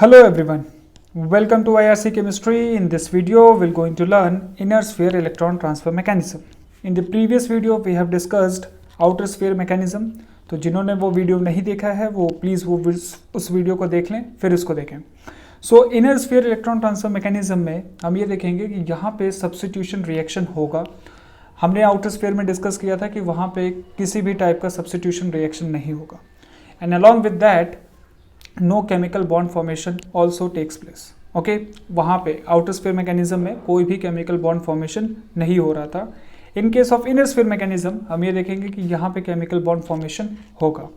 Hello everyone, welcome to IRC Chemistry. In this video, we're going to learn inner sphere electron transfer mechanism. In the previous video, we have discussed outer sphere mechanism. तो जिन्होंने वो video नहीं देखा है वो please वो उस video को देख लें फिर उसको देखें. सो inner sphere electron transfer mechanism में हम ये देखेंगे कि यहाँ पे सब्स्टिट्यूशन रिएक्शन होगा. हमने आउटर स्फीयर में डिस्कस किया था कि वहाँ पे किसी भी टाइप का सब्स्टिट्यूशन रिएक्शन नहीं होगा. And along with that no chemical bond formation also takes place. Okay, वहाँ पे आउटर स्फीयर मैकेनिज्म में कोई भी केमिकल बॉन्ड फॉर्मेशन नहीं हो रहा था. इन case of inner sphere mechanism हम ये देखेंगे कि यहाँ पे केमिकल बॉन्ड फॉर्मेशन होगा.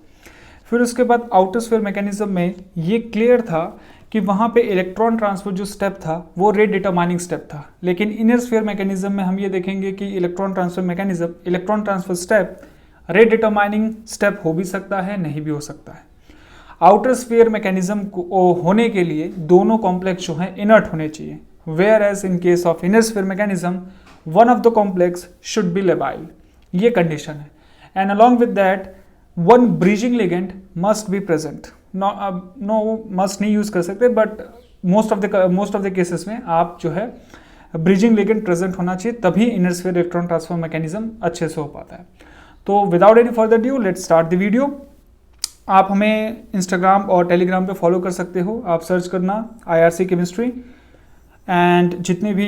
फिर उसके बाद आउटर स्फीयर मैकेनिज्म में ये क्लियर था कि वहाँ पे इलेक्ट्रॉन ट्रांसफर जो स्टेप था वो रेट डिटरमाइनिंग स्टेप था. लेकिन इनर स्फीयर मैकेनिज्म में हम ये देखेंगे कि electron transfer step rate determining step हो भी सकता है, नहीं भी हो सकता है. आउटर स्फीयर मैकेनिज्म को होने के लिए दोनों कॉम्प्लेक्स जो हैं इनर्ट होने चाहिए. Whereas in case of inner sphere mechanism one of the complex should be labile. ये कंडीशन है. And along with that one bridging ligand must be present. No must नहीं यूज कर सकते but most of the cases में आप जो है bridging ligand present होना चाहिए, तभी inner sphere electron transfer mechanism अच्छे से हो पाता है. तो without any further due let's start the video. आप हमें इंस्टाग्राम और टेलीग्राम पे फॉलो कर सकते हो. आप सर्च करना IRC केमिस्ट्री एंड जितने भी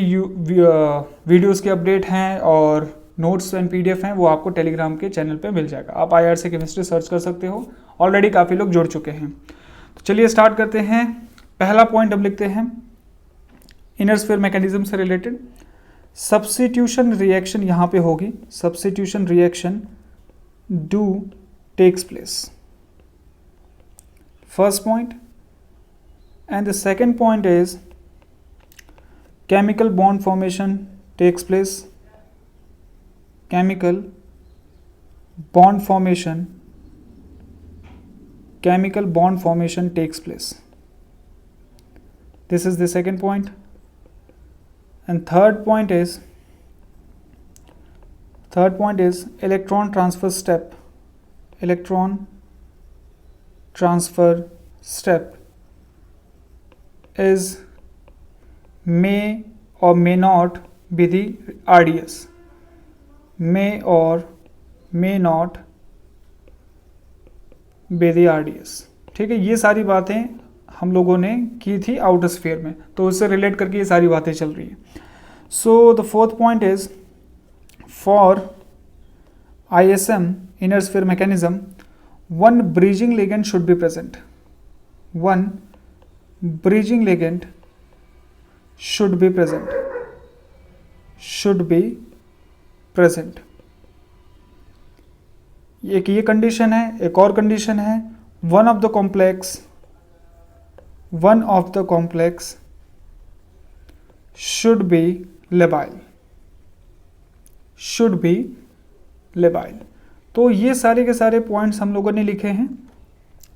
वीडियोस के अपडेट हैं और नोट्स एंड PDF हैं वो आपको टेलीग्राम के चैनल पे मिल जाएगा. आप IRC केमिस्ट्री सर्च कर सकते हो. ऑलरेडी काफ़ी लोग जुड़ चुके हैं. तो चलिए स्टार्ट करते हैं. पहला पॉइंट हम लिखते हैं इनर स्फीयर मैकेनिज्म से रिलेटेड. सब्स्टिट्यूशन रिएक्शन यहाँ पे होगी. Substitution reaction do takes place. First point, and the second point is chemical bond formation takes place. Chemical bond formation takes place. This is the second point. And third point is electron transfer step. Electron transfer step is may or may not be the RDS. May or may not be the RDS. ठीक है, ये सारी बातें हम लोगों ने की थी आउटर स्फीयर में, तो उससे रिलेट करके ये सारी बातें चल रही है. So the fourth point is for ISM inner sphere mechanism one bridging ligand should be present. One bridging ligand should be present. एक ये कंडीशन है. एक और कंडीशन है one of the complex should be labile. तो ये सारे के सारे पॉइंट्स हम लोगों ने लिखे हैं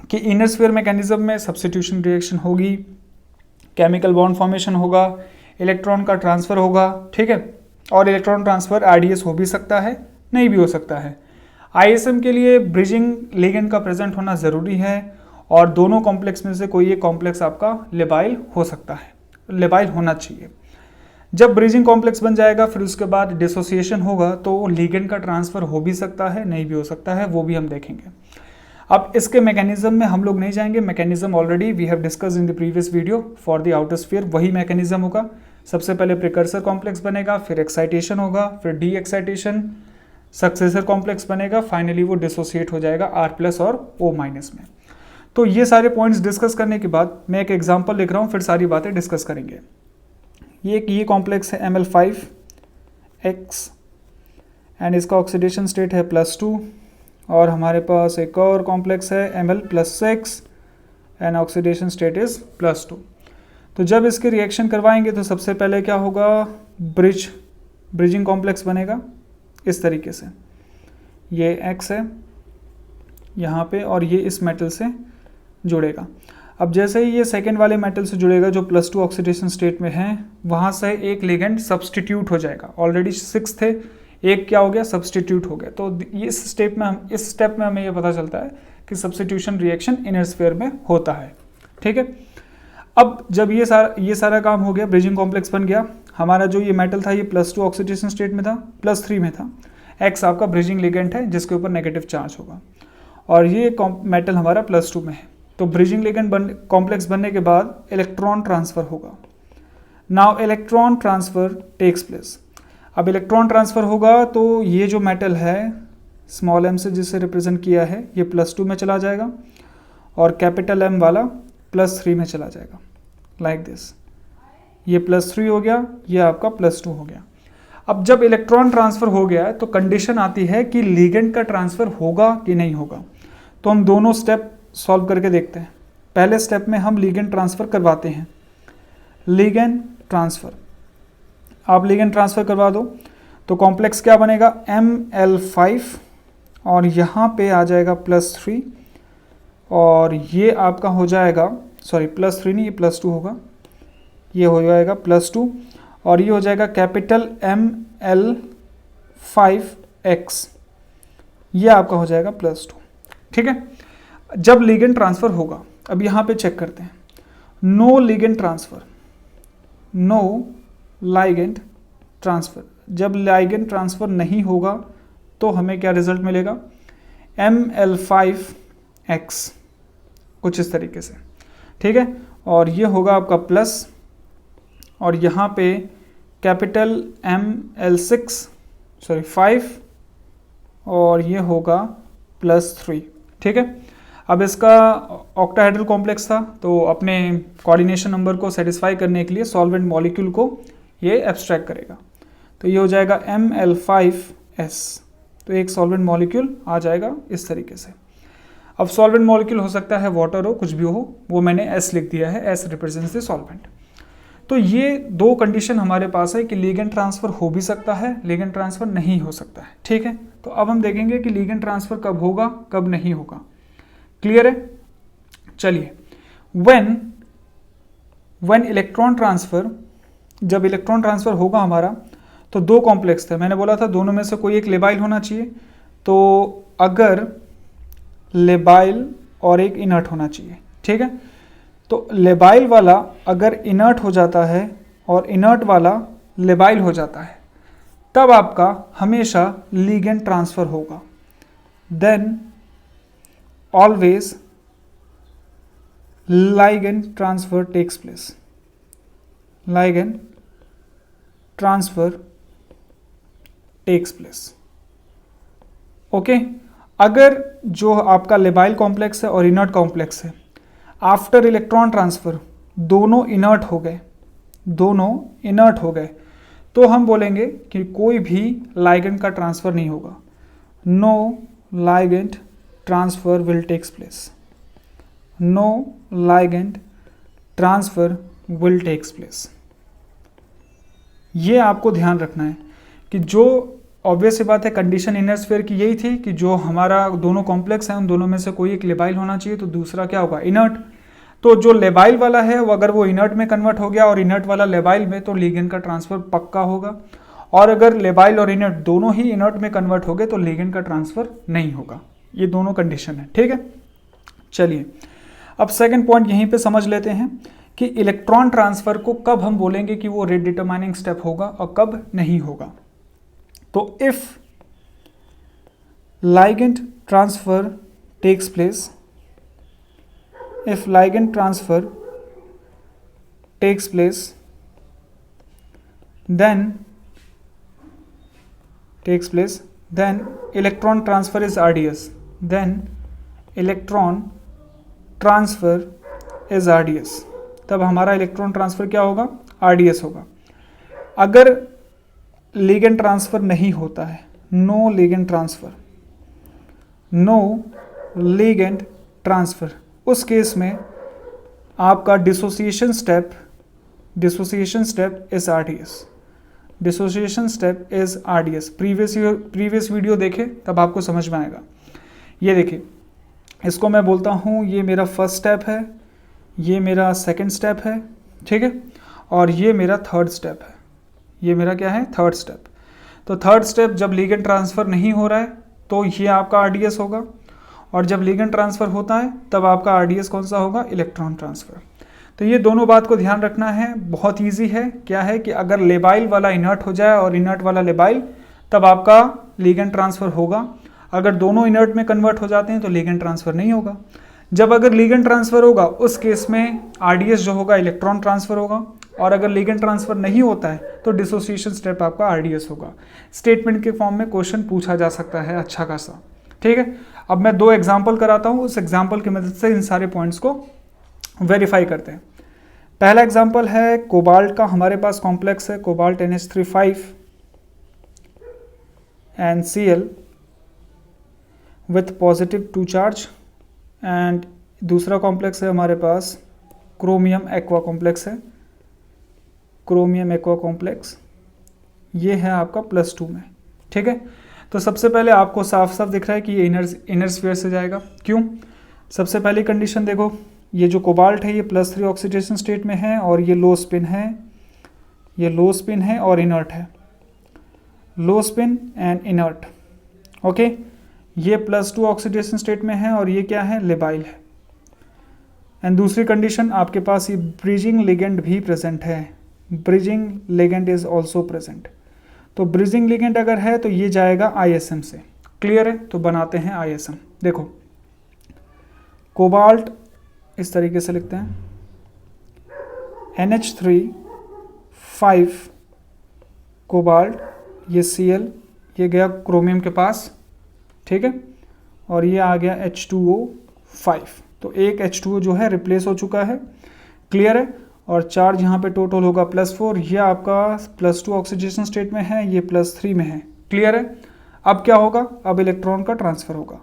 कि इनर स्फीयर मैकेनिज्म में सब्स्टिट्यूशन रिएक्शन होगी, केमिकल बॉन्ड फॉर्मेशन होगा, इलेक्ट्रॉन का ट्रांसफ़र होगा. ठीक है, और इलेक्ट्रॉन ट्रांसफ़र RDS हो भी सकता है, नहीं भी हो सकता है. ISM के लिए ब्रिजिंग लिगेंड का प्रेजेंट होना ज़रूरी है और दोनों कॉम्प्लेक्स में से कोई एक कॉम्प्लेक्स आपका लेबाइल हो सकता है, लेबाइल होना चाहिए. जब ब्रिजिंग कॉम्प्लेक्स बन जाएगा फिर उसके बाद डिसोसिएशन होगा तो लिगेंड का ट्रांसफ़र हो भी सकता है, नहीं भी हो सकता है, वो भी हम देखेंगे. अब इसके मैकेनिज्म में हम लोग नहीं जाएंगे. Mechanism already we have discuss in the previous video for the outer sphere. वही मैकेनिज्म होगा. सबसे पहले प्रिकर्सर कॉम्प्लेक्स बनेगा, फिर एक्साइटेशन होगा, फिर डी एक्साइटेशन, सक्सेसर कॉम्प्लेक्स बनेगा, फाइनली वो डिसोसिएट हो जाएगा R+ और O- में. तो ये सारे पॉइंट्स डिस्कस करने के बाद मैं एक एग्जाम्पल लिख रहा हूँ, फिर सारी बातें डिस्कस करेंगे. ये कॉम्प्लेक्स है Ml5X एंड इसका ऑक्सीडेशन स्टेट है +2 और हमारे पास एक और कॉम्प्लेक्स है Ml+6 and oxidation state is +2. तो जब इसके रिएक्शन करवाएंगे तो सबसे पहले क्या होगा, ब्रिजिंग कॉम्प्लेक्स बनेगा इस तरीके से. ये X है यहाँ पे और ये इस मेटल से जुड़ेगा. अब जैसे ही ये सेकेंड वाले मेटल से जुड़ेगा जो +2 ऑक्सीडेशन स्टेट में है, वहाँ से एक लिगेंड सब्स्टिट्यूट हो जाएगा. ऑलरेडी 6 थे, एक क्या हो गया, सब्स्टिट्यूट हो गया. तो इस स्टेप में हमें ये पता चलता है कि सब्स्टिट्यूशन रिएक्शन इनर स्फीयर में होता है. ठीक है. अब जब ये सारा काम हो गया, ब्रिजिंग कॉम्प्लेक्स बन गया, हमारा जो ये मेटल था ये +2 ऑक्सीडेशन स्टेट में था, +3 में था। X आपका ब्रिजिंग लिगेंड है जिसके ऊपर नेगेटिव चार्ज होगा, और ये मेटल हमारा +2 में है। तो ब्रिजिंग लिगेंड कॉम्प्लेक्स बनने के बाद इलेक्ट्रॉन ट्रांसफर होगा। Now electron transfer takes place. अब इलेक्ट्रॉन ट्रांसफर होगा तो ये जो मेटल है स्मॉल m से जिसे रिप्रेजेंट किया है ये +2 में चला जाएगा, और कैपिटल M वाला +3 में चला जाएगा, लाइक दिस। ये +3 हो गया, ये आपका +2 हो गया। अब जब इलेक्ट्रॉन ट्रांसफर हो गया तो कंडीशन आती है कि लिगेंड का ट्रांसफर होगा कि नहीं होगा। तो हम दोनों स्टेप सॉल्व करके देखते हैं। पहले स्टेप में हम लिगेंड ट्रांसफर करवाते हैं। लिगेंड ट्रांसफर, आप लिगेंड ट्रांसफर करवा दो तो कॉम्प्लेक्स क्या बनेगा, Ml5, और यहाँ पे आ जाएगा +3, और ये आपका हो जाएगा, सॉरी +3 नहीं, ये +2 होगा, ये हो जाएगा +2, और ये हो जाएगा कैपिटल Ml5X, ये आपका हो जाएगा +2। ठीक है, जब लिगेंड ट्रांसफर होगा, अब यहाँ पे चेक करते हैं, no ligand transfer, no ligand transfer. जब लाइगेंड ट्रांसफर नहीं होगा तो हमें क्या रिजल्ट मिलेगा, Ml5X, कुछ इस तरीके से। ठीक है, और ये होगा आपका प्लस, और यहाँ पे कैपिटल Ml5, और ये होगा +3। ठीक है, अब इसका ऑक्टाहेड्रल कॉम्प्लेक्स था, तो अपने कोऑर्डिनेशन नंबर को सेटिस्फाई करने के लिए सॉल्वेंट मॉलिक्यूल को ये एब्स्ट्रैक्ट करेगा, तो ये हो जाएगा Ml5S। तो एक सॉल्वेंट मॉलिक्यूल आ जाएगा इस तरीके से। अब सॉल्वेंट मॉलिक्यूल हो सकता है वाटर हो, कुछ भी हो, वो मैंने S लिख दिया है, S रिप्रेजेंट्स द सॉल्वेंट। तो ये दो कंडीशन हमारे पास है कि लिगेंड ट्रांसफर हो भी सकता है, लिगेंड ट्रांसफर नहीं हो सकता है। ठीक है, तो अब हम देखेंगे कि लिगेंड ट्रांसफर कब होगा, कब नहीं होगा। क्लियर है? चलिए, व्हेन इलेक्ट्रॉन ट्रांसफर, जब इलेक्ट्रॉन ट्रांसफर होगा हमारा, तो दो कॉम्प्लेक्स थे, मैंने बोला था दोनों में से कोई एक लेबाइल होना चाहिए। तो अगर लेबाइल और एक इनर्ट होना चाहिए, ठीक है, तो लेबाइल वाला अगर इनर्ट हो जाता है और इनर्ट वाला लेबाइल हो जाता है, तब आपका हमेशा लिगेंड ट्रांसफर होगा। Then always ligand transfer takes place, ligand transfer takes place। Okay, अगर जो आपका लेबाइल कॉम्प्लेक्स है और इनर्ट कॉम्प्लेक्स है, आफ्टर इलेक्ट्रॉन ट्रांसफर दोनों इनर्ट हो गए, तो हम बोलेंगे कि कोई भी लाइगेंड का ट्रांसफर नहीं होगा। No ligand transfer will takes place, no ligand transfer will takes place। ये आपको ध्यान रखना है कि जो ऑब्वियस बात है, कंडीशन इनर स्फीयर की यही थी कि जो हमारा दोनों कॉम्प्लेक्स हैं उन दोनों में से कोई एक लेबाइल होना चाहिए, तो दूसरा क्या होगा, इनर्ट। तो जो लेबाइल वाला है वो अगर वो इनर्ट में कन्वर्ट हो गया और इनर्ट वाला लेबाइल में, तो लिगेंड का ट्रांसफर पक्का होगा। और अगर लेबाइल और इनर्ट दोनों ही इनर्ट में कन्वर्ट हो गए तो लिगेंड का ट्रांसफर नहीं होगा। ये दोनों कंडीशन है। ठीक है, चलिए अब सेकंड पॉइंट यहीं पे समझ लेते हैं कि इलेक्ट्रॉन ट्रांसफर को कब हम बोलेंगे कि वो रेट डिटरमाइनिंग स्टेप होगा और कब नहीं होगा। तो if ligand transfer takes place, if ligand transfer takes place, then electron transfer is RDS, then electron transfer is RDS। तब हमारा इलेक्ट्रॉन ट्रांसफर क्या होगा, RDS होगा। अगर लिगेंड ट्रांसफर नहीं होता है, नो लिगेंड ट्रांसफर, उस केस में आपका dissociation step is RDS। Previous video देखें तब आपको समझ में आएगा। ये देखिए, इसको मैं बोलता हूँ ये मेरा फर्स्ट स्टेप है, ये मेरा सेकंड स्टेप है, ठीक है, और ये मेरा थर्ड स्टेप है। ये मेरा क्या है, थर्ड स्टेप। तो थर्ड स्टेप जब लिगेंड ट्रांसफ़र नहीं हो रहा है तो ये आपका RDS होगा, और जब लिगेंड ट्रांसफ़र होता है तब आपका RDS कौन सा होगा, इलेक्ट्रॉन ट्रांसफ़र। तो ये दोनों बात को ध्यान रखना है, बहुत ईजी है। क्या है कि अगर लेबाइल वाला इनर्ट हो जाए और इनर्ट वाला लेबाइल, तब आपका लिगेंड ट्रांसफ़र होगा। अगर दोनों इनर्ट में कन्वर्ट हो जाते हैं तो लिगेंड ट्रांसफ़र नहीं होगा। जब अगर लिगेंड ट्रांसफ़र होगा उस केस में आरडीएस जो होगा इलेक्ट्रॉन ट्रांसफ़र होगा, और अगर लिगेंड ट्रांसफ़र नहीं होता है तो डिसोसिएशन स्टेप आपका आरडीएस होगा। स्टेटमेंट के फॉर्म में क्वेश्चन पूछा जा सकता है अच्छा खासा। ठीक है, अब मैं 2 एग्जाम्पल कराता हूँ, उस एग्जाम्पल की मदद से इन सारे पॉइंट्स को वेरीफाई करते हैं। पहला एग्जाम्पल है कोबाल्ट का। हमारे पास कॉम्प्लेक्स है cobalt NH3 and Cl with positive 2 charge, and दूसरा कॉम्प्लेक्स है हमारे पास क्रोमियम एक्वा कॉम्प्लेक्स है, क्रोमियम एक्वा कॉम्प्लेक्स। ये है आपका +2 में। ठीक है, तो सबसे पहले आपको साफ साफ दिख रहा है कि ये इनर स्फीयर से जाएगा। क्यों? सबसे पहली कंडीशन देखो, ये जो कोबाल्ट है ये +3 ऑक्सीडेशन स्टेट में है और ये लो स्पिन है, ये लो स्पिन है और इनर्ट है, लो स्पिन एंड इनर्ट। ओके, ये +2 ऑक्सीडेशन स्टेट में है और ये क्या है, लेबाइल है। एंड दूसरी कंडीशन, आपके पास ये ब्रिजिंग लिगेंड भी प्रेजेंट है, bridging ligand is also present. तो ब्रिजिंग लिगेंड अगर है तो ये जाएगा ISM से। क्लियर है? तो बनाते हैं ISM। देखो कोबाल्ट इस तरीके से लिखते हैं, NH3 कोबाल्ट, ये Cl, ये गया क्रोमियम के पास। ठीक है, और ये आ गया H2O5। तो एक H2O जो है रिप्लेस हो चुका है। क्लियर है? और चार्ज यहाँ पे टोटल होगा +4। ये आपका +2 ऑक्सीडेशन स्टेट में है, ये +3 में है। क्लियर है? अब क्या होगा, अब इलेक्ट्रॉन का ट्रांसफ़र होगा।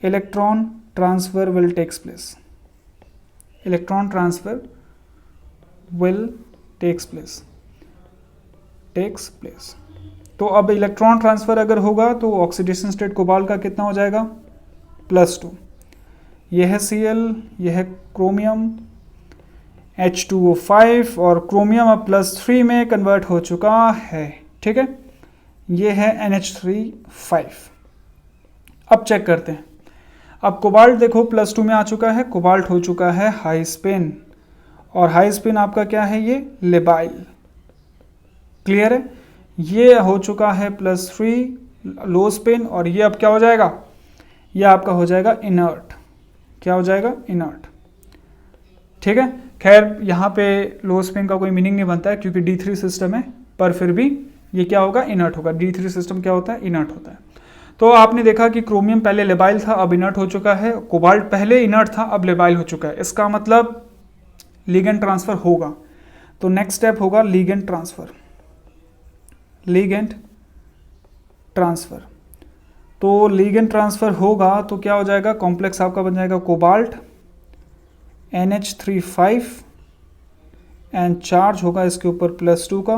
Electron transfer will takes place, electron transfer will takes place. तो अब इलेक्ट्रॉन ट्रांसफ़र अगर होगा तो ऑक्सीडेशन स्टेट कोबाल्ट का कितना हो जाएगा, +2। यह है Cl, यह है क्रोमियम H2O5, और क्रोमियम अब +3 में कन्वर्ट हो चुका है। ठीक है, ये है NH3। अब चेक करते हैं। अब कोबाल्ट देखो +2 में आ चुका है, कोबाल्ट हो चुका है हाई स्पिन, और हाई स्पिन आपका क्या है, ये लेबाइल। क्लियर है? ये हो चुका है +3 लो स्पिन, और ये अब क्या हो जाएगा, ये आपका हो जाएगा इनर्ट। क्या हो जाएगा, इनर्ट। ठीक है, खैर यहाँ पे लो स्पिन का कोई मीनिंग नहीं बनता है क्योंकि D3 सिस्टम है, पर फिर भी ये क्या होगा, इनर्ट होगा। D3 सिस्टम क्या होता है, इनर्ट होता है। तो आपने देखा कि क्रोमियम पहले लेबाइल था, अब इनर्ट हो चुका है। कोबाल्ट पहले इनर्ट था, अब लेबाइल हो चुका है। इसका मतलब लिगेंड ट्रांसफ़र होगा। तो नेक्स्ट स्टेप होगा लिगेंड ट्रांसफ़र, लिगेंड ट्रांसफ़र। तो लिगेंड ट्रांसफ़र होगा तो क्या हो जाएगा, कॉम्प्लेक्स आपका बन जाएगा कोबाल्ट NH3 एंड चार्ज होगा इसके ऊपर +2 का,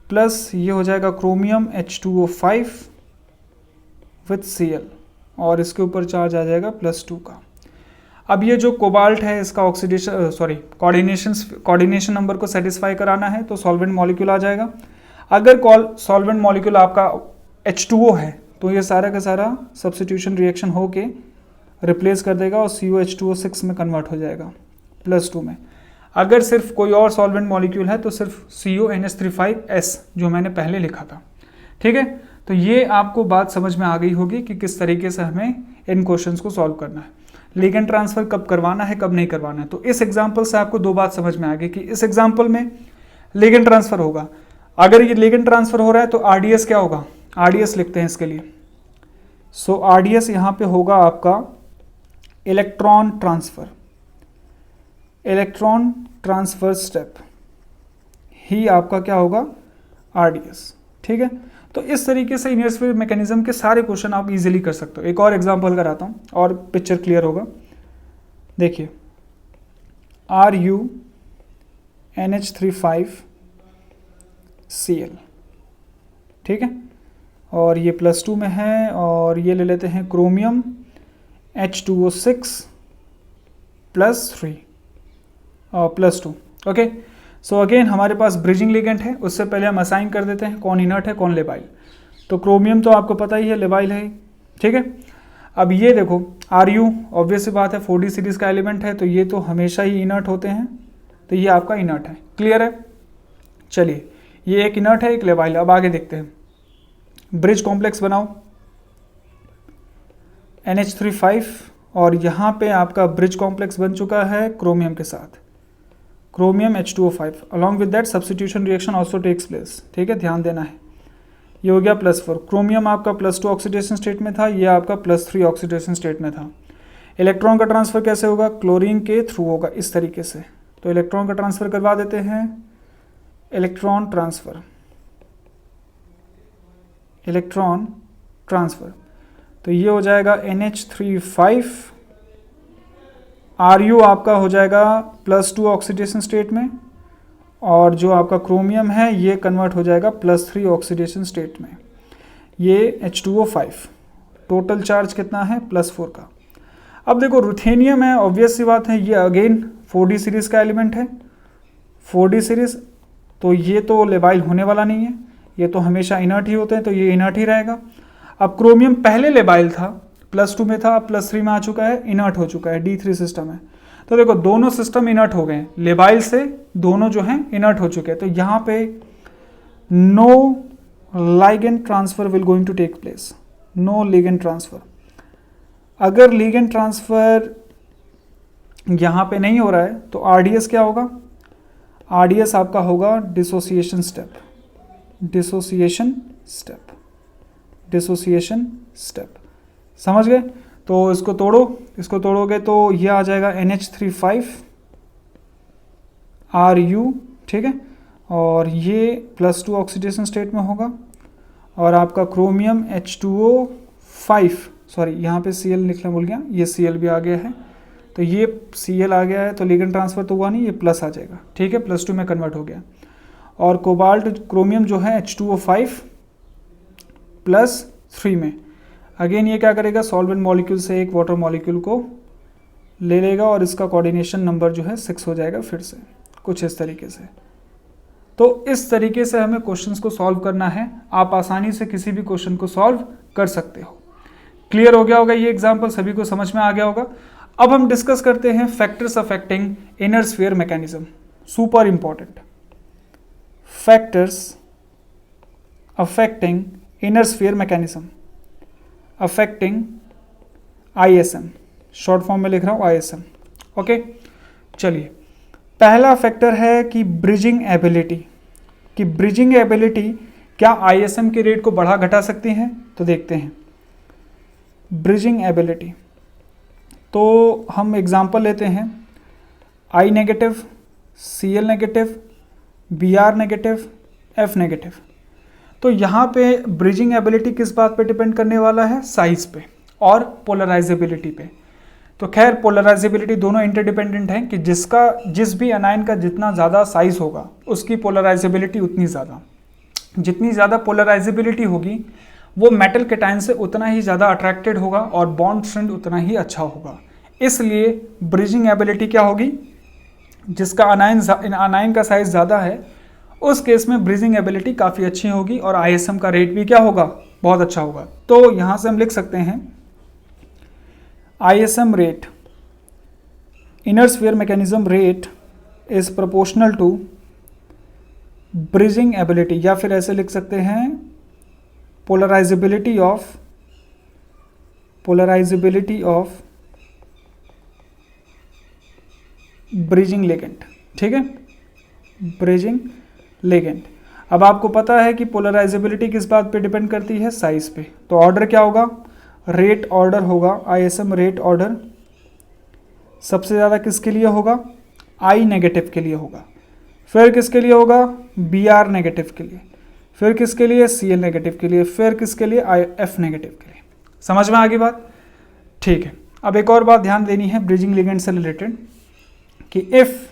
प्लस ये हो जाएगा क्रोमियम H2O5 विथ Cl, और इसके ऊपर चार्ज आ जाएगा +2 का। अब ये जो कोबाल्ट है इसका कोऑर्डिनेशन नंबर को सेटिस्फाई कराना है तो सॉल्वेंट मॉलिक्यूल आ जाएगा। अगर सॉल्वेंट मॉलिक्यूल आपका H2O है तो ये सारा का सारा सब्स्टिट्यूशन रिएक्शन होके रिप्लेस कर देगा और COH2O6 में कन्वर्ट हो जाएगा +2 में। अगर सिर्फ कोई और सॉल्वेंट मॉलिक्यूल है तो सिर्फ CONH3 जो मैंने पहले लिखा था। ठीक है, तो ये आपको बात समझ में आ गई होगी कि किस तरीके से हमें इन क्वेश्चंस को सॉल्व करना है, लिगेंड ट्रांसफ़र कब करवाना है, कब नहीं करवाना है। तो इस एग्जाम्पल से आपको 2 बात समझ में आ गई कि इस एग्जाम्पल में लिगेंड ट्रांसफ़र होगा। अगर ये लिगेंड ट्रांसफ़र हो रहा है तो RDS क्या होगा, RDS लिखते हैं इसके लिए। सो RDS यहाँ पे होगा आपका इलेक्ट्रॉन ट्रांसफ़र स्टेप ही आपका क्या होगा, RDS। ठीक है, तो इस तरीके से इनर स्फीयर मैकेनिज्म के सारे क्वेश्चन आप इजीली कर सकते हो। एक और एग्जांपल कराता हूँ और पिक्चर क्लियर होगा। देखिए Ru NH3 Cl, ठीक है, और ये +2 में है, और ये ले लेते हैं क्रोमियम H2O6 +3 और +2। ओके, सो अगेन हमारे पास ब्रिजिंग लिगेंड है, उससे पहले हम असाइन कर देते हैं कौन इनर्ट है कौन लेबाइल। तो क्रोमियम तो आपको पता ही है लेबाइल है, ठीक है। अब ये देखो Ru ऑब्वियस सी बात है 4D सीरीज का एलिमेंट है, तो ये तो हमेशा ही इनर्ट होते हैं, तो ये आपका इनर्ट है। क्लियर है? चलिए, ये एक इनर्ट है, एक लेवाइल। अब आगे देखते हैं। ब्रिज कॉम्प्लेक्स बनाओ NH3 और यहाँ पे आपका ब्रिज कॉम्प्लेक्स बन चुका है क्रोमियम के साथ, chromium H2O5। Along with that substitution reaction also takes place. ठीक है, ध्यान देना है। ये हो गया +4। क्रोमियम आपका +2 ऑक्सीडेशन स्टेट में था, ये आपका +3 ऑक्सीडेशन स्टेट में था। इलेक्ट्रॉन का ट्रांसफर कैसे होगा? क्लोरीन के थ्रू होगा, इस तरीके से। तो इलेक्ट्रॉन का ट्रांसफर करवा देते हैं। इलेक्ट्रॉन ट्रांसफर तो ये हो जाएगा NH3 Ru आपका हो जाएगा +2 ऑक्सीडेशन स्टेट में, और जो आपका क्रोमियम है ये कन्वर्ट हो जाएगा +3 ऑक्सीडेशन स्टेट में। ये H2O5। टोटल चार्ज कितना है? +4 का। अब देखो रुथेनियम है, ऑब्वियस सी बात है, ये अगेन 4D सीरीज का एलिमेंट है। 4D सीरीज, तो ये तो लेवाइल होने वाला नहीं है, ये तो हमेशा इनर्ट ही होते हैं, तो ये इनर्ट ही रहेगा। अब क्रोमियम पहले लेवाइल था, +2 में था, अब +3 में आ चुका है, इनर्ट हो चुका है, D3 सिस्टम है। तो देखो दोनों सिस्टम इनर्ट हो गए हैं, लेवाइल से दोनों जो हैं इनर्ट हो चुके हैं। तो यहाँ पे no ligand transfer will going to take place, no ligand transfer. अगर लिगेंड ट्रांसफर यहाँ पे नहीं हो रहा है तो RDS क्या होगा? RDS आपका होगा डिसोसिएशन स्टेप। समझ गए? तो इसको तोड़ोगे तो ये आ जाएगा NH3 Ru। ठीक है, और ये +2 ऑक्सीडेशन स्टेट में होगा, और आपका क्रोमियम H2O5, सॉरी यहाँ पे Cl लिखना भूल गया, ये Cl भी आ गया है, तो ये Cl आ गया है, तो लिगेंड ट्रांसफर तो हुआ नहीं, ये प्लस आ जाएगा। ठीक है, +2 में कन्वर्ट हो गया। और कोबाल्ट क्रोमियम जो है H2O5 +3 में, अगेन ये क्या करेगा? सॉल्वेंट मॉलिक्यूल से एक वाटर मॉलिक्यूल को ले लेगा, और इसका कोऑर्डिनेशन नंबर जो है 6 हो जाएगा, फिर से कुछ इस तरीके से। तो इस तरीके से हमें क्वेश्चंस को सॉल्व करना है। आप आसानी से किसी भी क्वेश्चन को सॉल्व कर सकते हो। क्लियर हो गया होगा ये एग्जाम्पल, सभी को समझ में आ गया होगा। अब हम डिस्कस करते हैं factors affecting inner sphere mechanism. Super important, factors affecting inner sphere mechanism, affecting ISM, short form में लिख रहा हूं ISM। ओके, चलिए, पहला फैक्टर है कि ब्रिजिंग एबिलिटी क्या ISM के रेट को बढ़ा घटा सकती है? तो देखते हैं ब्रिजिंग एबिलिटी। तो हम एग्जांपल लेते हैं I negative, Cl negative, Br negative, F negative. तो यहाँ पे ब्रिजिंग एबिलिटी किस बात पे डिपेंड करने वाला है? साइज पे और पोलराइजेबिलिटी पे। तो खैर पोलराइजेबिलिटी दोनों इंटरडिपेंडेंट हैं कि जिस भी अनायन का जितना ज़्यादा साइज होगा उसकी पोलराइजेबिलिटी उतनी ज़्यादा, जितनी ज़्यादा पोलराइजेबिलिटी होगी वो मेटल कैटायन से उतना ही ज़्यादा अट्रैक्टेड होगा और बॉन्ड स्ट्रेंथ उतना ही अच्छा होगा। इसलिए ब्रिजिंग एबिलिटी क्या होगी? जिसका अनायन का साइज ज़्यादा है उस केस में ब्रिजिंग एबिलिटी काफ़ी अच्छी होगी और ISM का रेट भी क्या होगा? बहुत अच्छा होगा। तो यहाँ से हम लिख सकते हैं ISM rate, inner sphere mechanism rate is proportional to bridging ability, या फिर ऐसे लिख सकते हैं पोलराइजेबिलिटी ऑफ ब्रिजिंग लिगेंड। ठीक है, ब्रिजिंग लिगेंड। अब आपको पता है कि पोलराइजेबिलिटी किस बात पे डिपेंड करती है? साइज पे। तो ऑर्डर क्या होगा? रेट ऑर्डर होगा, ISM रेट ऑर्डर सबसे ज़्यादा किसके लिए होगा? I नेगेटिव के लिए होगा। फिर किसके लिए होगा? Br नेगेटिव के लिए। फिर किसके लिए? Cl नेगेटिव के लिए। फिर किसके लिए? F नेगेटिव के लिए। समझ में आ गई बात? ठीक है, अब एक और बात ध्यान देनी है ब्रिजिंग लिगेंड से रिलेटेड कि if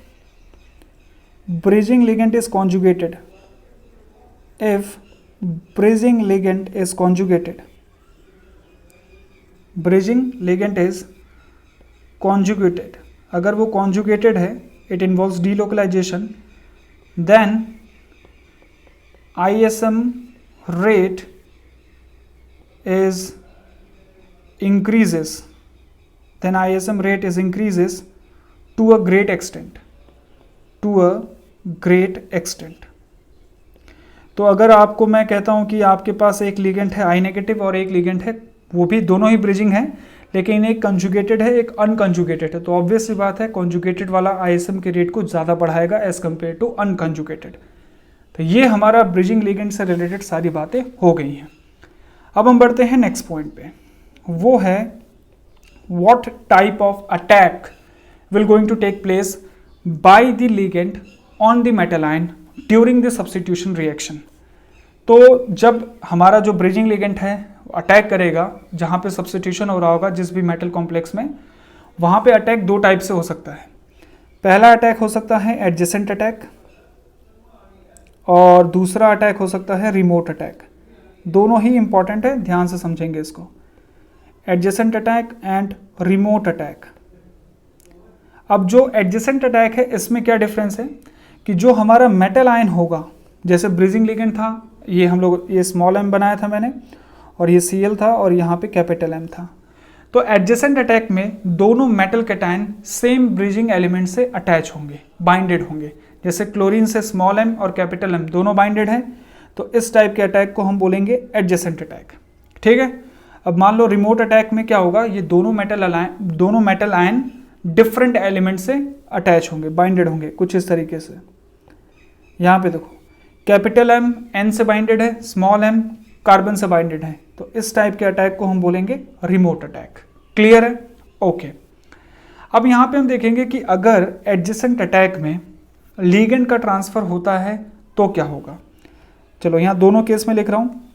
bridging ligand is conjugated, bridging ligand is conjugated, अगर वो कॉन्जुगेटेड है, it involves delocalisation, then ISM rate is increases, then ISM rate is increases to a great extent, to a great extent. तो अगर आपको मैं कहता हूं कि आपके पास एक लिगेंड है आई नेगेटिव और एक लिगेंड है, वो भी दोनों ही ब्रिजिंग है, लेकिन एक कंजुगेटेड है एक अनकंजुगेटेड है, तो ऑब्वियस सी बात है कंजुगेटेड वाला ISM के रेट को ज़्यादा बढ़ाएगा एज कम्पेयर टू अनकंजुगेटेड। तो ये हमारा ब्रिजिंग लिगेंड से रिलेटेड सारी बातें हो गई हैं। अब हम बढ़ते हैं नेक्स्ट पॉइंट पे, वो है what type of attack will going to take place by the ligand on the metal ion during the substitution reaction. तो जब हमारा जो ब्रिजिंग लिगेंड है अटैक करेगा जहाँ पे सब्स्टिट्यूशन हो रहा होगा जिस भी मेटल कॉम्प्लेक्स में, वहाँ पे अटैक दो टाइप से हो सकता है। पहला अटैक हो सकता है एडजेसेंट अटैक और दूसरा अटैक हो सकता है रिमोट अटैक। दोनों ही इंपॉर्टेंट है, ध्यान से समझेंगे इसको, adjacent attack and remote attack. अब जो एडजेसेंट अटैक है इसमें क्या डिफरेंस है कि जो हमारा मेटल आयन होगा, जैसे ब्रिजिंग लिगेंड था, ये हम लोग ये स्मॉल m बनाया था मैंने और ये Cl था और यहाँ पे कैपिटल M था। तो एडजेसेंट अटैक में दोनों metal cation same bridging element से अटैच होंगे, बाइंडेड होंगे। जैसे क्लोरीन से स्मॉल m और कैपिटल M दोनों बाइंडेड हैं, तो इस टाइप के अटैक को हम बोलेंगे एडजेसेंट अटैक। ठीक है। अब मान लो रिमोट अटैक में क्या होगा, ये दोनों मेटल आयन डिफरेंट एलिमेंट से अटैच होंगे, बाइंडेड होंगे कुछ इस तरीके से। यहाँ पे देखो कैपिटल M N से बाइंडेड है, स्मॉल m कार्बन से बाइंडेड है, तो इस टाइप के अटैक को हम बोलेंगे रिमोट अटैक। क्लियर है? ओके। अब यहाँ पे हम देखेंगे कि अगर एडजेसेंट अटैक में लिगेंड का ट्रांसफर होता है तो क्या होगा। चलो यहाँ दोनों केस में लिख रहा हूँ,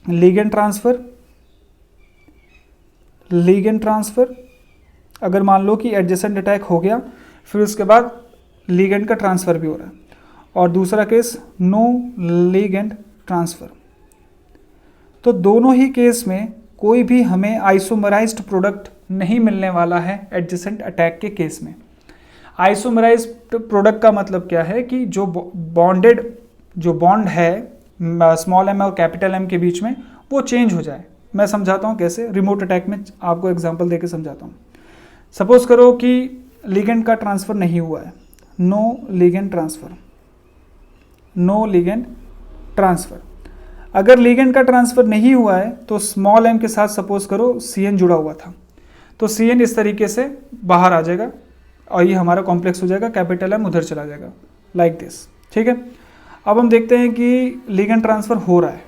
लिगेंड ट्रांसफर अगर मान लो कि एडजेसेंट अटैक हो गया, फिर उसके बाद लिगेंड का ट्रांसफर भी हो रहा है, और दूसरा केस नो लिगेंड ट्रांसफर। तो दोनों ही केस में कोई भी हमें आइसोमराइज्ड प्रोडक्ट नहीं मिलने वाला है एडजेसेंट अटैक के केस में। आइसोमराइज्ड प्रोडक्ट का मतलब क्या है कि जो बॉन्ड है स्मॉल m और कैपिटल M के बीच में वो चेंज हो जाए। मैं समझाता हूँ कैसे, रिमोट अटैक में आपको एग्जांपल देके समझाता हूँ। सपोज करो कि लिगेंड का ट्रांसफ़र नहीं हुआ है, नो लिगेंड ट्रांसफ़र। अगर लिगेंड का ट्रांसफ़र नहीं हुआ है तो स्मॉल m के साथ सपोज करो Cn जुड़ा हुआ था, तो Cn इस तरीके से बाहर आ जाएगा और ये हमारा कॉम्प्लेक्स हो जाएगा, कैपिटल M उधर चला जाएगा, लाइक दिस। ठीक है। अब हम देखते हैं कि लिगेंड ट्रांसफ़र हो रहा है,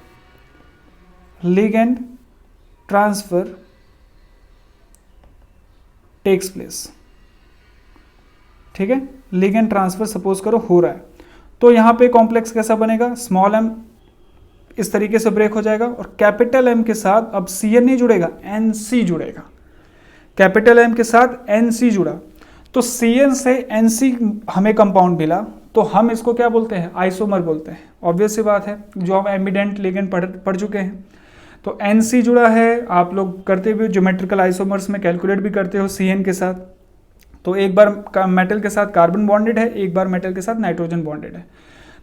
लिगेंड ट्रांसफ़र टेक्स प्लेस। ठीक है, लिगेंड ट्रांसफ़र सपोज करो हो रहा है, तो यहाँ पे कॉम्प्लेक्स कैसा बनेगा, स्मॉल m इस तरीके से ब्रेक हो जाएगा और कैपिटल M के साथ अब Cn नहीं जुड़ेगा, Nc जुड़ेगा। कैपिटल M के साथ Nc जुड़ा, तो Cn से Nc हमें कंपाउंड मिला, तो हम इसको क्या बोलते हैं, आइसोमर बोलते हैं। ऑब्वियस सी बात है, जो हम एमिडेंट लिगेंड पढ़ चुके हैं। तो Nc जुड़ा है, आप लोग करते हुए ज्योमेट्रिकल आइसोमर्स में कैलकुलेट भी करते हो Cn के साथ। तो एक बार मेटल के साथ कार्बन बॉन्डेड है, एक बार मेटल के साथ नाइट्रोजन बॉन्डेड है।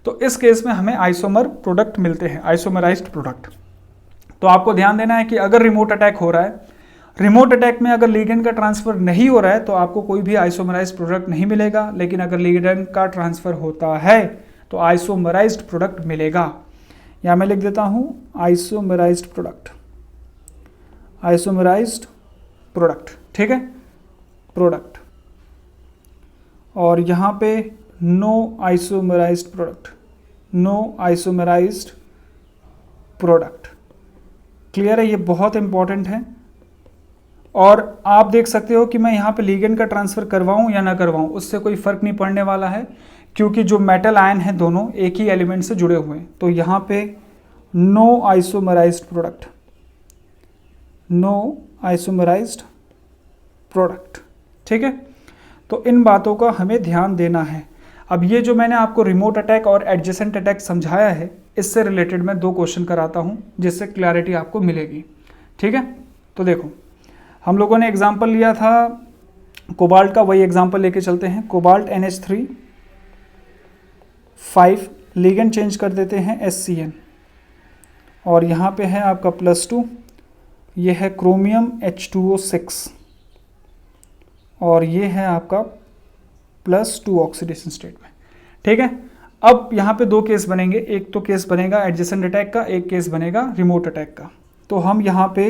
तो इस केस में हमें आइसोमर प्रोडक्ट मिलते हैं, आइसोमराइज्ड प्रोडक्ट। तो आपको ध्यान देना है कि अगर रिमोट अटैक हो रहा है, रिमोट अटैक में अगर लिगेंड का ट्रांसफर नहीं हो रहा है तो आपको कोई भी आइसोमराइज्ड प्रोडक्ट नहीं मिलेगा, लेकिन अगर लिगेंड का ट्रांसफर होता है तो आइसोमराइज्ड प्रोडक्ट मिलेगा। यहाँ मैं लिख देता हूँ आइसोमराइज्ड प्रोडक्ट। ठीक है, प्रोडक्ट। और यहाँ पे नो आइसोमराइज्ड प्रोडक्ट। क्लियर है, ये बहुत इंपॉर्टेंट है। और आप देख सकते हो कि मैं यहाँ पे लिगेंड का ट्रांसफ़र करवाऊँ या ना करवाऊँ, उससे कोई फ़र्क नहीं पड़ने वाला है, क्योंकि जो मेटल आयन है दोनों एक ही एलिमेंट से जुड़े हुए हैं। तो यहाँ पे नो आइसोमराइज्ड प्रोडक्ट। ठीक है, तो इन बातों का हमें ध्यान देना है। अब ये जो मैंने आपको रिमोट अटैक और एडजेसेंट अटैक समझाया है, इससे रिलेटेड मैं 2 क्वेश्चन कराता हूँ जिससे क्लैरिटी आपको मिलेगी। ठीक है, तो देखो हम लोगों ने एग्जांपल लिया था कोबाल्ट का, वही एग्जांपल लेके चलते हैं। कोबाल्ट NH3 लिगेंड चेंज कर देते हैं SCN, और यहाँ पे है आपका +2, ये है क्रोमियम H2O6 और ये है आपका +2 ऑक्सीडेशन स्टेट में। ठीक है, अब यहाँ पे दो केस बनेंगे, एक तो केस बनेगा एडजेसेंट अटैक का, एक केस बनेगा रिमोट अटैक का। तो हम यहाँ पे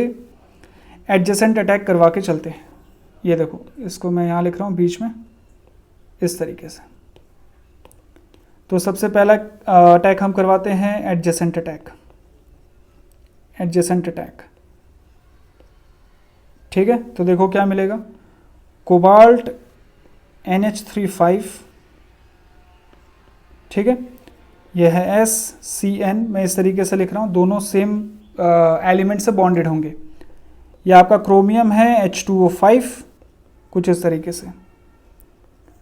एडजेसेंट अटैक करवा के चलते हैं। ये देखो, इसको मैं यहाँ लिख रहा हूँ बीच में इस तरीके से। तो सबसे पहला अटैक हम करवाते हैं एडजेसेंट अटैक, एडजेसेंट अटैक। ठीक है, तो देखो क्या मिलेगा, कोबाल्ट NH35, ठीक है, यह है SCN, मैं इस तरीके से लिख रहा हूँ, दोनों सेम एलिमेंट से बॉन्डेड होंगे। यह आपका क्रोमियम है H2O5 कुछ इस तरीके से।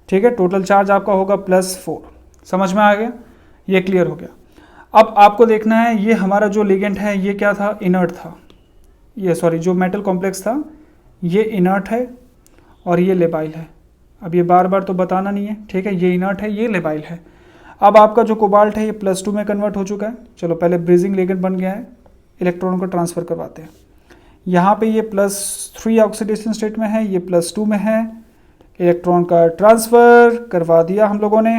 ठीक है, टोटल चार्ज आपका होगा +4। समझ में आ गया, ये क्लियर हो गया। अब आपको देखना है ये हमारा जो लिगेंड है ये क्या था, इनर्ट था। ये सॉरी, जो मेटल कॉम्प्लेक्स था ये इनर्ट है और ये लेबाइल है। अब ये बार बार तो बताना नहीं है, ठीक है, ये इनर्ट है, ये लेबाइल है। अब आपका जो कोबाल्ट है ये +2 में कन्वर्ट हो चुका है। चलो पहले ब्रीजिंग लिगेंड बन गया है, इलेक्ट्रॉन को ट्रांसफ़र करवाते हैं। यहाँ पे ये +3 ऑक्सीडेशन स्टेट में है, ये +2 में है। इलेक्ट्रॉन का ट्रांसफ़र करवा दिया हम लोगों ने।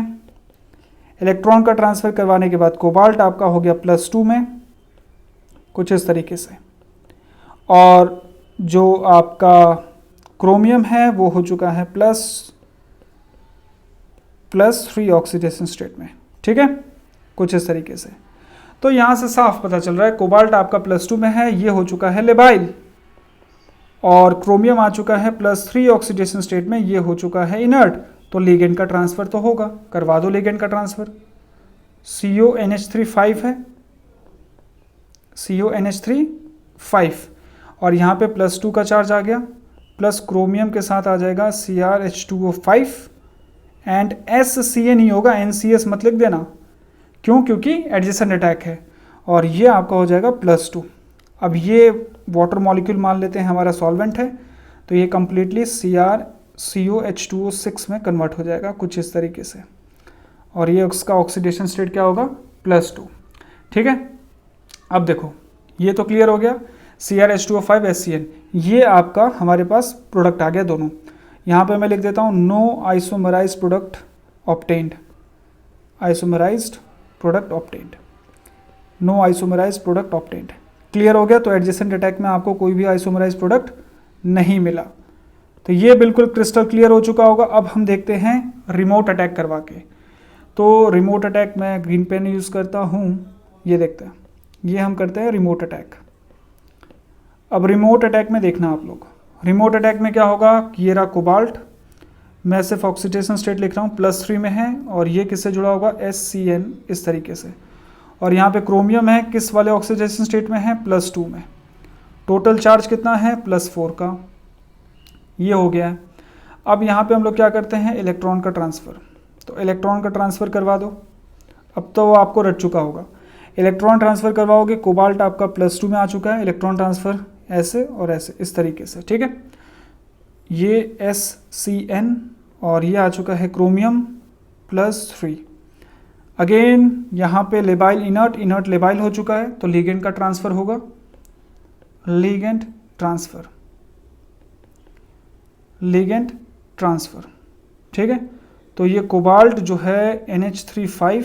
इलेक्ट्रॉन का ट्रांसफ़र करवाने के बाद कोबाल्ट आपका हो गया +2 में कुछ इस तरीके से, और जो आपका क्रोमियम है वो हो चुका है +3 ऑक्सीडेशन स्टेट में। ठीक है, कुछ इस तरीके से। तो यहाँ से साफ पता चल रहा है कोबाल्ट आपका +2 में है, ये हो चुका है लेबाइल, और क्रोमियम आ चुका है +3 ऑक्सीडेशन स्टेट में, ये हो चुका है इनर्ट। तो लिगेंड का ट्रांसफ़र तो होगा, करवा दो लिगेंड का ट्रांसफ़र। CONH35 है, CONH35, और यहाँ पे +2 का चार्ज आ गया, प्लस क्रोमियम के साथ आ जाएगा CrH2O5 एंड SCN ही होगा, NCS मत लिख देना, क्यों, क्योंकि एडजेसेंट अटैक है, और ये आपका हो जाएगा +2। अब ये वाटर मॉलिक्यूल मान लेते हैं हमारा सॉल्वेंट है, तो ये कम्प्लीटली CrCOH2O6 में कन्वर्ट हो जाएगा कुछ इस तरीके से, और ये उसका ऑक्सीडेशन स्टेट क्या होगा, +2। ठीक है, अब देखो ये तो क्लियर हो गया, CrH2O5 SCN, ये आपका हमारे पास प्रोडक्ट आ गया दोनों। यहाँ पे मैं लिख देता हूँ no isomerized product obtained, isomerized product obtained, no isomerized product obtained. Clear हो गया, तो एडजेसेंट अटैक में आपको कोई भी आइसोमराइज्ड प्रोडक्ट नहीं मिला। तो ये बिल्कुल क्रिस्टल क्लियर हो चुका होगा। अब हम देखते हैं रिमोट अटैक करवा के। तो रिमोट अटैक मैं ग्रीन पेन यूज़ करता हूँ, ये देखते हैं, ये हम करते हैं रिमोट अटैक। अब रिमोट अटैक में देखना आप लोग, रिमोट अटैक में क्या होगा, ये रहा कोबाल्ट, मैं सिर्फ ऑक्सीडेशन स्टेट लिख रहा हूँ, +3 में है, और ये किससे जुड़ा होगा, SCN इस तरीके से, और यहाँ पे क्रोमियम है, किस वाले ऑक्सीडेशन स्टेट में है, +2 में। टोटल चार्ज कितना है, +4 का, ये हो गया है। अब यहाँ पे हम लोग क्या करते हैं, इलेक्ट्रॉन का ट्रांसफ़र। तो इलेक्ट्रॉन का ट्रांसफ़र करवा दो, अब तो वो आपको रट चुका होगा। इलेक्ट्रॉन ट्रांसफ़र करवाओगे, कोबाल्ट आपका +2 में आ चुका है, इलेक्ट्रॉन ट्रांसफ़र ऐसे और ऐसे इस तरीके से। ठीक है, ये SCN, और ये आ चुका है क्रोमियम +3। अगेन यहाँ पे लेबाइल इनर्ट, इनर्ट लेबाइल हो चुका है, तो लिगेंड का ट्रांसफ़र होगा, लिगेंड ट्रांसफ़र, लिगेंड ट्रांसफ़र। ठीक है, तो ये कोबाल्ट जो है NH35,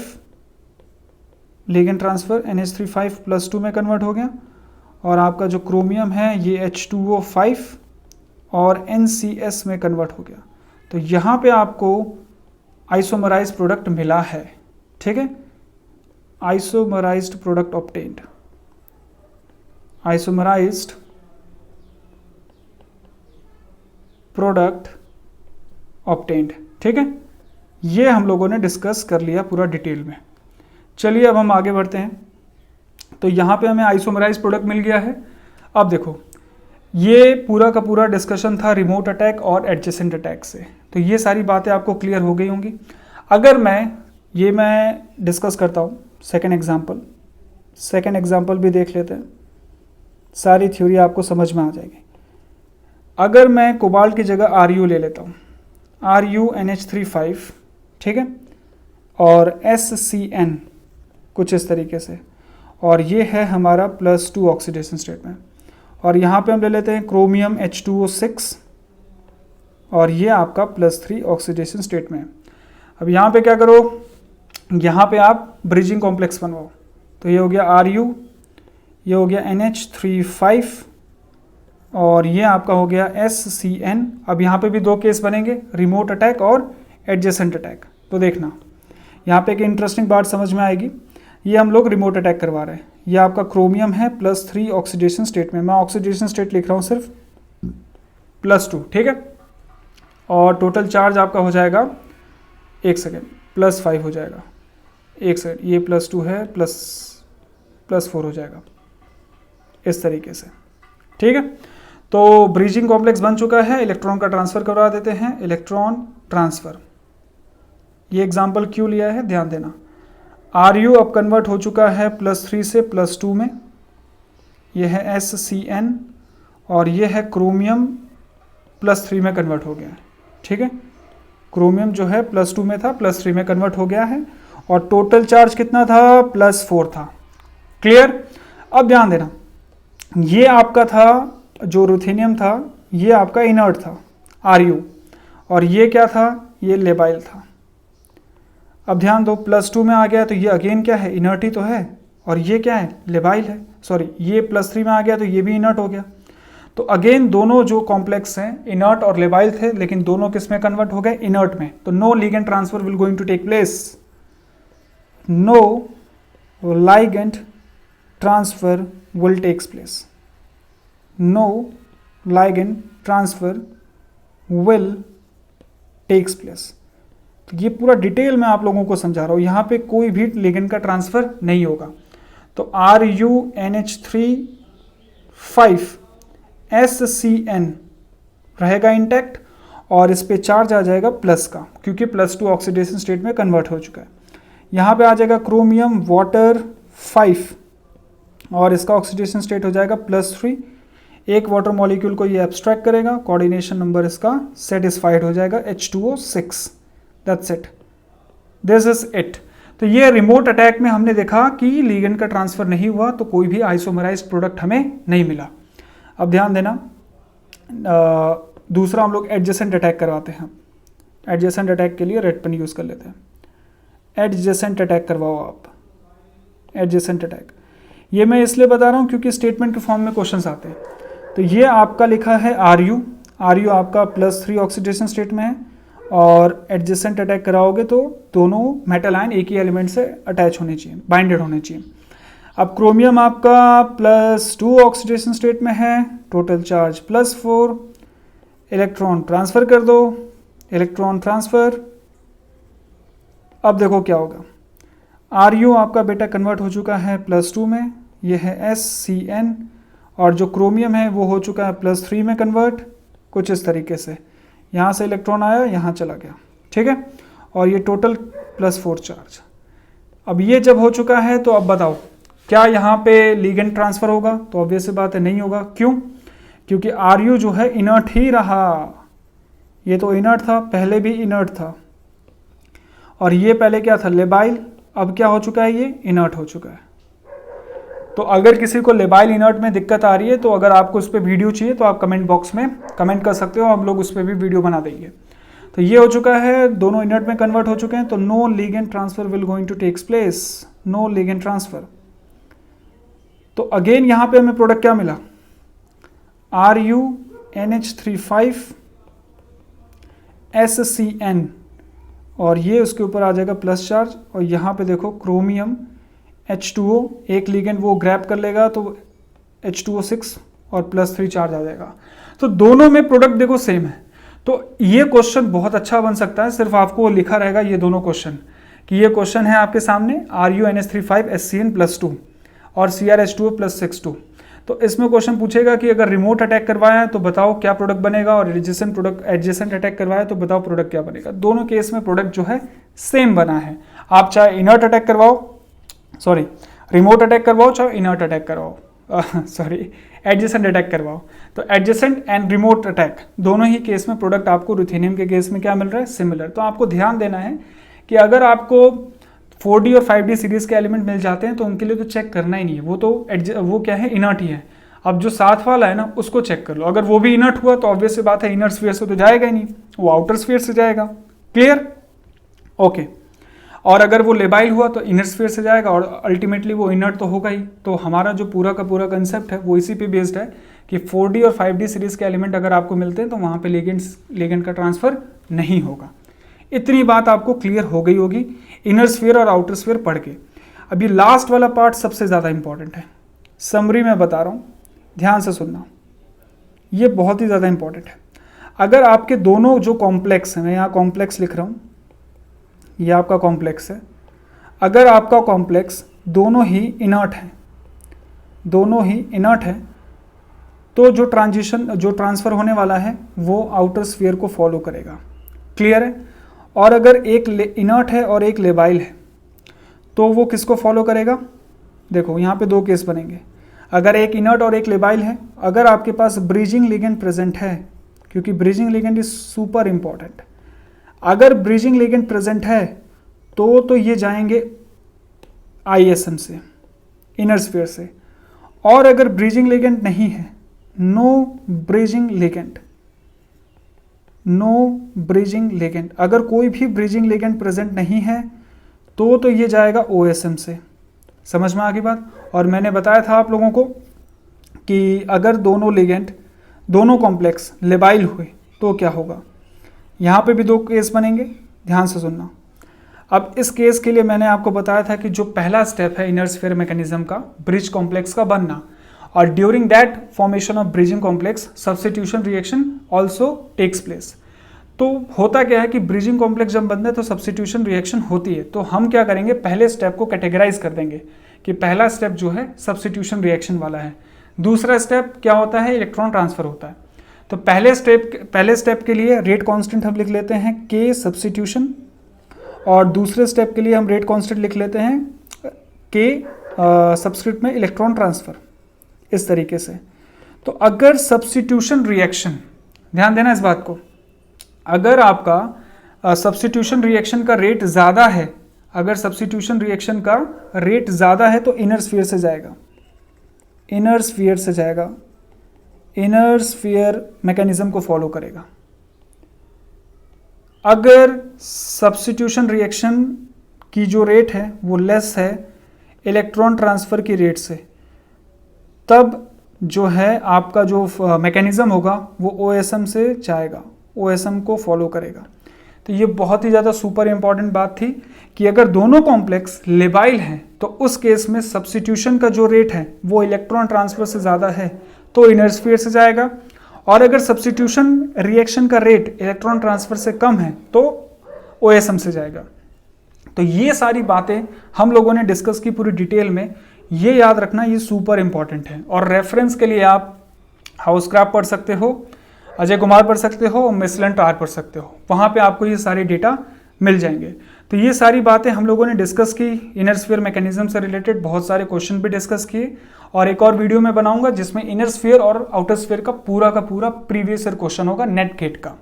लिगेंड ट्रांसफ़र NH35 +2 में कन्वर्ट हो गया, और आपका जो क्रोमियम है ये H2O5 और NCS में कन्वर्ट हो गया। तो यहाँ पे आपको आइसोमराइज्ड प्रोडक्ट मिला है। ठीक है, आइसोमराइज्ड product obtained, isomerized product obtained. ठीक है, ये हम लोगों ने डिस्कस कर लिया पूरा डिटेल में। चलिए अब हम आगे बढ़ते हैं। तो यहाँ पे हमें आइसोमराइज्ड प्रोडक्ट मिल गया है। अब देखो, ये पूरा का पूरा डिस्कशन था रिमोट अटैक और एडजेसेंट अटैक से, तो ये सारी बातें आपको क्लियर हो गई होंगी। अगर मैं डिस्कस करता हूँ सेकेंड एग्जाम्पल भी देख लेते हैं, सारी थ्योरी आपको समझ में आ जाएगी। अगर मैं कोबाल्ट की जगह Ru ले लेता हूँ, RuNH35, ठीक है, और SCN कुछ इस तरीके से, और ये है हमारा +2 ऑक्सीडेशन स्टेट में, और यहाँ पे हम ले लेते हैं क्रोमियम H2O6 और ये आपका +3 ऑक्सीडेशन स्टेट में है। अब यहाँ पे क्या करो, यहाँ पे आप ब्रिजिंग कॉम्प्लेक्स बनवाओ। तो ये हो गया Ru, ये हो गया NH3 और ये आपका हो गया SCN। अब यहाँ पे भी दो केस बनेंगे, रिमोट अटैक और एडजेसेंट अटैक। तो देखना यहाँ पे एक इंटरेस्टिंग बात समझ में आएगी। ये हम लोग रिमोट अटैक करवा रहे हैं। ये आपका क्रोमियम है +3 ऑक्सीडेशन स्टेट में, मैं ऑक्सीडेशन स्टेट लिख रहा हूँ सिर्फ +2, ठीक है। और टोटल चार्ज आपका हो जाएगा, एक सेकेंड, +5 हो जाएगा, एक सेकेंड, ये +2 है, +4 हो जाएगा इस तरीके से, ठीक है। तो ब्रिजिंग कॉम्प्लेक्स बन चुका है, इलेक्ट्रॉन का ट्रांसफ़र करवा देते हैं। इलेक्ट्रॉन ट्रांसफ़र, ये एग्जाम्पल क्यों लिया है ध्यान देना। Ru अब कन्वर्ट हो चुका है +3 से +2 में, ये है SCN और ये है क्रोमियम +3 में कन्वर्ट हो गया है, ठीक है। क्रोमियम जो है +2 में था, +3 में कन्वर्ट हो गया है और टोटल चार्ज कितना था, +4 था। क्लियर। अब ध्यान देना, ये आपका था जो रुथेनियम था, ये आपका इनर्ट था Ru और ये क्या था, ये लेबाइल था। अब ध्यान दो, +2 में आ गया तो ये अगेन क्या है, इनर्ट ही तो है, और ये क्या है, लेबाइल है। सॉरी, ये +3 में आ गया तो ये भी इनर्ट हो गया। तो अगेन दोनों जो कॉम्प्लेक्स हैं इनर्ट और लेबाइल थे, लेकिन दोनों किस में कन्वर्ट हो गए, इनर्ट में। तो no ligand transfer will going to take place, no ligand transfer will takes place, no ligand transfer will takes place. तो ये पूरा डिटेल में आप लोगों को समझा रहा हूँ, यहाँ पे कोई भी लिगेंड का ट्रांसफर नहीं होगा। तो RuNH3 SCN रहेगा इंटैक्ट और इस पे चार्ज आ जाएगा प्लस का, क्योंकि +2 ऑक्सीडेशन स्टेट में कन्वर्ट हो चुका है। यहाँ पे आ जाएगा क्रोमियम वाटर 5 और इसका ऑक्सीडेशन स्टेट हो जाएगा +3। एक वाटर मॉलिक्यूल को ये एब्स्ट्रैक्ट करेगा, कोऑर्डिनेशन नंबर इसका सेटिस्फाइड हो जाएगा H2O6। That's it, this is it. तो ये रिमोट अटैक में हमने देखा कि लिगेंड का ट्रांसफर नहीं हुआ तो कोई भी आइसोमराइज्ड प्रोडक्ट हमें नहीं मिला। अब ध्यान देना, दूसरा हम लोग एडजेसेंट अटैक करवाते हैं। एडजेसेंट अटैक के लिए रेड पेन यूज़ कर लेते हैं। एडजेसेंट अटैक करवाओ आप, एडजेसेंट अटैक। ये मैं इसलिए बता रहा हूँ क्योंकि स्टेटमेंट के फॉर्म में क्वेश्चंस आते हैं। तो ये आपका लिखा है Ru आपका +3 ऑक्सीडेशन स्टेट में है और एडजेसेंट अटैक कराओगे तो दोनों मेटल आयन एक ही एलिमेंट से अटैच होने चाहिए, बाइंडेड होने चाहिए। अब क्रोमियम आपका +2 ऑक्सीडेशन स्टेट में है, टोटल चार्ज +4, इलेक्ट्रॉन ट्रांसफ़र कर दो, इलेक्ट्रॉन ट्रांसफ़र। अब देखो क्या होगा, Ru आपका बेटा कन्वर्ट हो चुका है +2 में, ये है SCN और जो क्रोमियम है वो हो चुका है +3 में कन्वर्ट, कुछ इस तरीके से। यहाँ से इलेक्ट्रॉन आया, यहाँ चला गया, ठीक है। और ये टोटल +4 चार्ज। अब ये जब हो चुका है तो अब बताओ क्या यहाँ पे लिगेंड ट्रांसफ़र होगा? तो ऑब्वियस सी बात है नहीं होगा। क्यों? क्योंकि Ru जो है इनर्ट ही रहा। ये तो इनर्ट था, पहले भी इनर्ट था, और ये पहले क्या था, लेबाइल। अब क्या हो चुका है, ये इनर्ट हो चुका है। तो अगर किसी को लेबाइल इनर्ट में दिक्कत आ रही है तो अगर आपको उस पर वीडियो चाहिए तो आप कमेंट बॉक्स में कमेंट कर सकते हो, हम लोग उस पर भी वीडियो बना देंगे। तो ये हो चुका है, दोनों इनर्ट में कन्वर्ट हो चुके हैं, तो no ligand transfer will going to takes place, no ligand transfer. तो अगेन यहाँ पे हमें प्रोडक्ट क्या मिला, RuNH3 SCN और ये उसके ऊपर आ जाएगा प्लस चार्ज, और यहाँ पे देखो क्रोमियम H2O, एक लिगेंड वो ग्रैब कर लेगा तो H2O6 और +3 चार्ज आ जाएगा। तो दोनों में प्रोडक्ट देखो सेम है। तो ये क्वेश्चन बहुत अच्छा बन सकता है, सिर्फ आपको लिखा रहेगा ये दोनों क्वेश्चन कि ये क्वेश्चन है आपके सामने RuNH3 SCN +2 और CrH2O +6 तो इसमें क्वेश्चन पूछेगा कि अगर रिमोट अटैक करवाया है तो बताओ क्या प्रोडक्ट बनेगा, और एडजेसेंट अटैक करवाया तो बताओ प्रोडक्ट क्या बनेगा। दोनों केस में प्रोडक्ट जो है सेम बना है। आप चाहे इनर्ट अटैक करवाओ, सॉरी रिमोट अटैक करवाओ, चाहे इनर्ट अटैक करवाओ, सॉरी एडजेसेंट अटैक करवाओ, तो एडजेसेंट एंड रिमोट अटैक दोनों ही केस में प्रोडक्ट आपको रुथेनियम के केस में क्या मिल रहा है, सिमिलर। तो आपको ध्यान देना है कि अगर आपको 4D और 5D सीरीज के एलिमेंट मिल जाते हैं तो उनके लिए तो चेक करना ही नहीं है, वो तो वो क्या है, इनर्ट ही है। अब जो साथ वाला है ना उसको चेक कर लो, अगर वो भी इनर्ट हुआ तो ऑब्वियस सी बात है इनर स्फीयर से तो जाएगा ही नहीं, वो आउटर स्फीयर से जाएगा। क्लियर? ओके। और अगर वो लेबाइल हुआ तो इनर स्फीयर से जाएगा और अल्टीमेटली वो इनर्ट तो होगा ही। तो हमारा जो पूरा का पूरा कंसेप्ट है वो इसी पे बेस्ड है कि 4D और 5D सीरीज के एलिमेंट अगर आपको मिलते हैं तो वहाँ पे लिगेंड का ट्रांसफर नहीं होगा। इतनी बात आपको क्लियर हो गई होगी इनर स्फीयर और आउटर स्फीयर पढ़ के। अभी लास्ट वाला पार्ट सबसे ज़्यादा इंपॉर्टेंट है, समरी में बता रहा हूँ, ध्यान से सुनना, ये बहुत ही ज़्यादा इंपॉर्टेंट है। अगर आपके दोनों जो कॉम्प्लेक्स हैं, मैं यहाँ कॉम्प्लेक्स लिख रहा हूँ, ये आपका कॉम्प्लेक्स है, अगर आपका कॉम्प्लेक्स दोनों ही इनर्ट है, दोनों ही इनर्ट है, तो जो ट्रांसफ़र होने वाला है वो आउटर स्फीयर को फॉलो करेगा। क्लियर है? और अगर एक इनर्ट है और एक लेबाइल है तो वो किसको फॉलो करेगा? देखो यहाँ पे दो केस बनेंगे, अगर एक इनर्ट और एक लेबाइल है, अगर आपके पास ब्रिजिंग लिगेंड प्रेजेंट है, क्योंकि bridging ligand is super important, अगर ब्रिजिंग लिगेंड प्रेजेंट है तो ये जाएंगे ISM से, इनर स्फीयर से। और अगर ब्रिजिंग लिगेंड नहीं है, no bridging ligand, no bridging ligand, अगर कोई भी ब्रिजिंग लिगेंड प्रेजेंट नहीं है तो ये जाएगा OSM से। समझ में आ गई बात? और मैंने बताया था आप लोगों को कि अगर दोनों लिगेंड, दोनों कॉम्प्लेक्स लेबाइल हुए तो क्या होगा। यहाँ पे भी दो केस बनेंगे, ध्यान से सुनना। अब इस केस के लिए मैंने आपको बताया था कि जो पहला स्टेप है इनर स्फीयर मैकेनिज्म का, ब्रिज कॉम्प्लेक्स का बनना, और during that formation of bridging complex substitution reaction also takes place. तो होता क्या है कि ब्रिजिंग कॉम्प्लेक्स जब बनते हैं तो सब्स्टिट्यूशन रिएक्शन होती है। तो हम क्या करेंगे, पहले स्टेप को कैटेगराइज कर देंगे कि पहला स्टेप जो है सब्स्टिट्यूशन रिएक्शन वाला है, दूसरा स्टेप क्या होता है, इलेक्ट्रॉन ट्रांसफर होता है। तो पहले स्टेप के लिए रेट कांस्टेंट हम लिख लेते हैं K सब्स्टिट्यूशन, और दूसरे स्टेप के लिए हम रेट कांस्टेंट लिख लेते हैं K सबस्क्रिप्ट में इलेक्ट्रॉन ट्रांसफर, इस तरीके से। तो अगर सब्स्टिट्यूशन रिएक्शन, ध्यान देना इस बात को, अगर आपका सब्स्टिट्यूशन रिएक्शन का रेट ज़्यादा है, अगर सब्स्टिट्यूशन रिएक्शन का रेट ज़्यादा है तो इनर स्फीयर से जाएगा, इनर स्फीयर से जाएगा, इनर स्फीयर मैकेनिज्म को फॉलो करेगा। अगर सब्स्टिट्यूशन रिएक्शन की जो रेट है वो लेस है इलेक्ट्रॉन ट्रांसफ़र की रेट से, तब जो है आपका जो मैकेनिज्म होगा वो OSM से जाएगा, OSM को फॉलो करेगा। तो ये बहुत ही ज़्यादा सुपर इंपॉर्टेंट बात थी कि अगर दोनों कॉम्प्लेक्स लेबाइल हैं तो उस केस में सब्स्टिट्यूशन का जो रेट है वो इलेक्ट्रॉन ट्रांसफर से ज़्यादा है तो इनर स्फीयर से जाएगा, और अगर सब्स्टिट्यूशन रिएक्शन का रेट इलेक्ट्रॉन ट्रांसफर से कम है तो OSM से जाएगा। तो ये सारी बातें हम लोगों ने डिस्कस की पूरी डिटेल में, ये याद रखना, ये सुपर इंपॉर्टेंट है। और रेफरेंस के लिए आप हाउसक्राफ्ट पढ़ सकते हो, अजय कुमार पढ़ सकते हो, मिसलन टार पढ़ सकते हो, वहाँ पे आपको ये सारे डेटा मिल जाएंगे। तो ये सारी बातें हम लोगों ने डिस्कस की, इनर स्फीयर मैकेनिज्म से रिलेटेड बहुत सारे क्वेश्चन भी डिस्कस किए, और एक और वीडियो में बनाऊंगा जिसमें इनर स्फीयर और आउटर स्फीयर का पूरा प्रीवियस ईयर क्वेश्चन होगा नेट गेट का।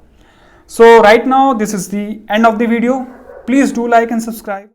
So right now this is the end of the video, please do like and subscribe.